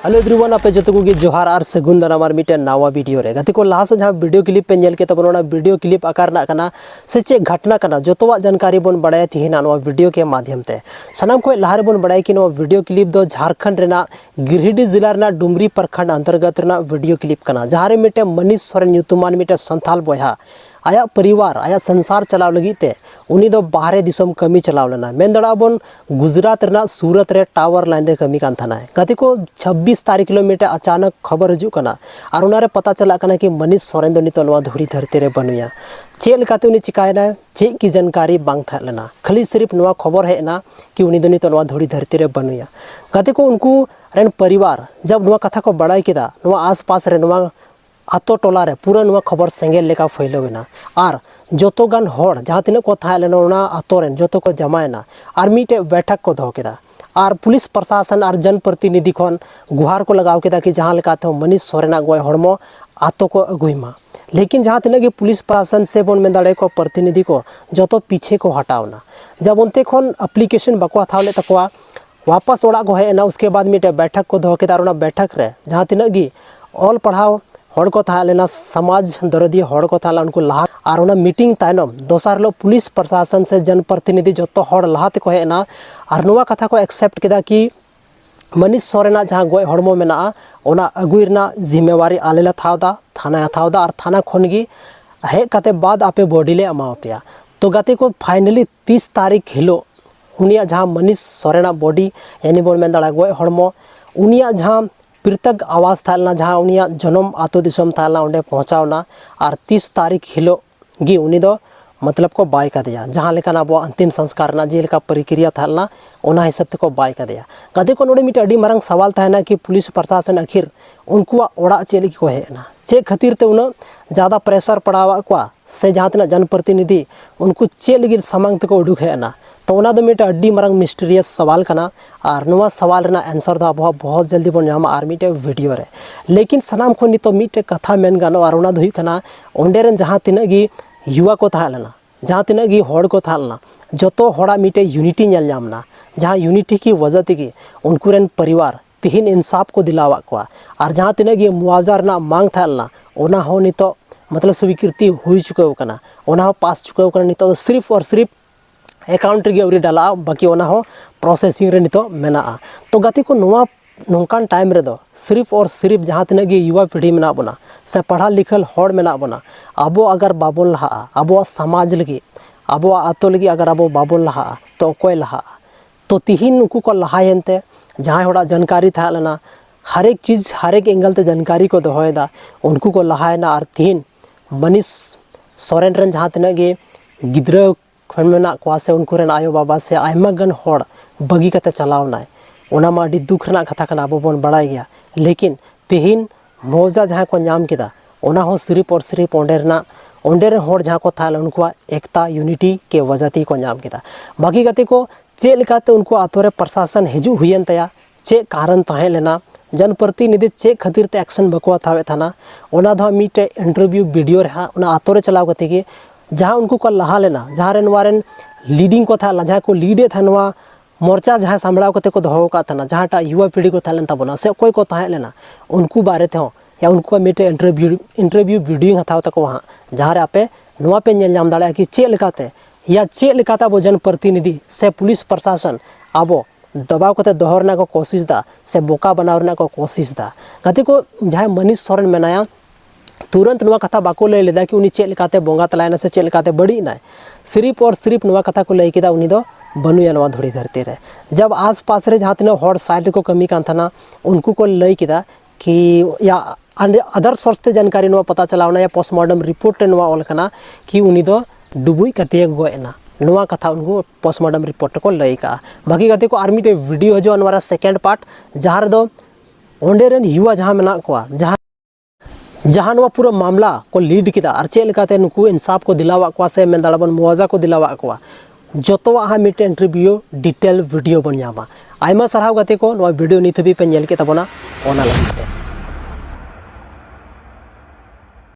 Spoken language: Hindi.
हेलो एवरीवन आपे जो को जोहार और सगुन दाराम और मिटे नवा वीडियो रे गति को लास्ट जहाँ वीडियो क्लिप पे नेल के तबना वीडियो क्लिप आकार ना से चे घटना करना जोतवा जानकारी बन बड़ाय तिहिना नवा वीडियो के माध्यम ते सनाम को लहारे बन बड़ाय कि नवा वीडियो क्लिप दो झारखंड रेना गिरिडीह जिला रेना डुमरी प्रखंड अंतर्गत रेना वीडियो क्लिप करना जहाँ रे मिटे मनीष सोरेन न्यूतुमान मिटे संथाल बॉया आया परिवार आया संसार चलाव लगी ते उनी दो बाहरे दिसम कमी चलाव लेना मेन दड़ा बन गुजरात रेना सूरत रे टावर लाइन रे कमी कान थाना गति को 26 तारीख किलोमीटर अचानक खबर हजू कना और उनारे पता चला कना कि मनीष सोरेन दो नितो नवा धुड़ी धरती रे बनुया चे लेकाते उनी चिकायना चे की जानकारी बांग था लेना खाली सिर्फ नवा खबर हेना कि उनी दो नितो नवा धुड़ी धरती रे बनुया गति को उनको रेन परिवार जब नवा कथा को बड़ाई किदा नवा आसपास रे नवा आतो टोला रे पूरा नवा खबर सेंगेल लेका फैलवेना और जोतो गान होड़ जहाँ तीन को था लेना आतो रेन जोतो को जमायना और मीटे बैठक को दो केदा और पुलिस प्रशासन और जनप्रतिनिधि खन गुहार को लगाव केदा कि जहाँ लेकाते मनीष सोरेना गोय हड़मो आतो को अगुईमा लेकिन जहाँ तीन पुलिस प्रशासन से बन में दाड़े को प्रतिनिधि को जोतो पीछे को हटावना जब उनते खन एप्लीकेशन बको थावले तकवा वापस ओड़ा को हेना उसके बाद मीटे बैठक को दो केदा और बैठक रे जहाँ तीन गी ऑल पढ़ाओ हड़ को था लेना समाज दरदी हड़ को था उनको लहा और उना मीटिंग तायनम दोसार लो पुलिस प्रशासन से जनप्रतिनिधि जो तो हड़ लहाते को हेना और नवा कथा को एक्सेप्ट किदा कि मनीष सोरेना जहाँ गोय हड़मो मेना ओना अगुई रेना जिम्मेवारी आलेला थावदा थाना थावदा और थाना खनगी हे कते बाद आपे बॉडी ले अमाव पेया तो गते को फाइनली 30 तारीख हिलो उनिया जहाँ मनीष सोरेना बॉडी यानी बोल में दड़ा गोय हड़मो उनिया जहाँ पृथक आवास थालना जहाँ उनिया जन्म आतो दिसम थालना उन्हें पहुँचावना और 30 तारीख हिलो गी उनी दो मतलब को बाय का दिया जहाँ लेकिन अब अंतिम संस्कार ना जेल का प्रक्रिया थालना ओना हिसाब ते को बाय का दिया कदे को नोड़े मिटे अड़ी मारंग सवाल था ना कि पुलिस प्रशासन आखिर उनको ओड़ा चे लगी को हेना चे खातिर ते उन ज़्यादा प्रेशर पड़ावा को से जहाँ तना जनप्रतिनिधि उनको चे लगी समांग ते को उडुक हेना तो उना दो मिटे अड्डी मारंग मिस्टीरियस सवाल कना और नुआ सवाल रेना आंसर दो अब बहुत जल्दी बन जामा और मिटे वीडियो रे लेकिन सनाम को नितो मिटे कथा मेन गानो और उना दो कना ओंडे रेन जहाँ तिना गी युवा को था लेना जहाँ तिना गी हड़ को था लेना जोतो हड़ा मिटे यूनिटी नल जामना जहाँ यूनिटी की वजह तेगी उनको रेन परिवार तिहिन इंसाफ को दिलावा को और जहाँ तिना गी मुआवजा रेना मांग था लेना ओना हो नितो मतलब स्वीकृति हो चुका कना ओना हो पास चुका कना नितो सिर्फ और सिर्फ अकाउंट रे अवरी डाला बाकी ओना हो प्रोसेसिंग रे नितो मेना तो गति को नवा नौकान टाइम रे दो सिर्फ और सिर्फ जहाँ तीन गे युवा पीढ़ी मेना बना से पढ़ा लिखल हड़ मेना बना अबो अगर बाबन लहा अबो समाज लगी अबो आतो लगी अगर अबो बाबन लहा तो अकोय लहा तो तिहिन उनको को लहायनते जहाँ होड़ा जानकारी था लेना हर एक चीज़ हर एक एंगल ते जानकारी को दोहदा उनको को लहायना और तिहिन मनीष सोरेन रेन जहाँ तीन गे गिद्रा खन मेना को से उनको रेन आयो बाबा से आयमा गन हड़ बगी कते चलावना ओना मा अडी दुख रना कथा कना अब बन बड़ाई गया लेकिन तिहिन मौजा जहाँ को नाम किदा ओना हो सिर्फ और सिर्फ ओंडे रे हड़ जहाँ को था उनको एकता यूनिटी के वजह ती को नाम किदा बाकी गति को चे लेकाते उनको आतोरे प्रशासन हिजू हुयन तया चे कारण ताहे लेना जनप्रतिनिधि चे खातिर ते एक्शन बको थावे थाना ओना दो मीटे इंटरव्यू वीडियो रहा ओना आतोरे चलाव गति के जहाँ उनको को लहा लेना जहाँ रेन वारेन लीडिंग को था जहाँ को लीडे था नवा मोर्चा जहाँ सामड़ाव कते को दोहो का था जहाँ टा युवा पीढ़ी को था लेना तबना से कोई को ताहे लेना उनको बारे थे या उनको मिटे इंटरव्यू वीडियो हताव तक वहाँ जहाँ रे आपे नवा पे नेल जाम दाड़ा कि चे लेकाते या चे लेकाता वो जनप्रतिनिधि से पुलिस प्रशासन आबो दबाव कते दोहरना को कोशिश दा से बोका बनावना को कोशिश दा कते को जहाँ मनीष सोरेन मेनाया तुरंत नवा कथा बाको लय लेदा कि उनी चे लेकाते बोंगा तलायना से चे लेकाते बड़ी ना सिर्फ और सिर्फ नवा कथा को लय केदा उनी दो बनुया नवा धुड़ी धरती रे जब आस पास रे जहाँ तीनों हड़ साइड को कमी कान था उनको को लय केदा कि या अदर सोर्स ते जानकारी नवा पता चलावना या पोस्टमार्टम रिपोर्ट नवा ऑल कना कि उनी दो डुबुई कते गोयना नवा कथा उनको पोस्टमार्टम रिपोर्ट को लय का बाकी कते को आर्मी ते वीडियो जो अनवारा सेकेंड पार्ट जहाँ दो ओंडे रेन युवा जहाँ मेना को जहाँ नवा पूरा मामला को लीड किदा और चे लेकाते नुकु इंसाफ को दिलावा को से मेन दाड़ाबन मुआवजा को दिलावा को जोतोवा हा मिटे इंटरव्यू डिटेल वीडियो बन जामा आयमा सरहाव गते को नवा वीडियो नित भी पे नेल के तबना ओना लगते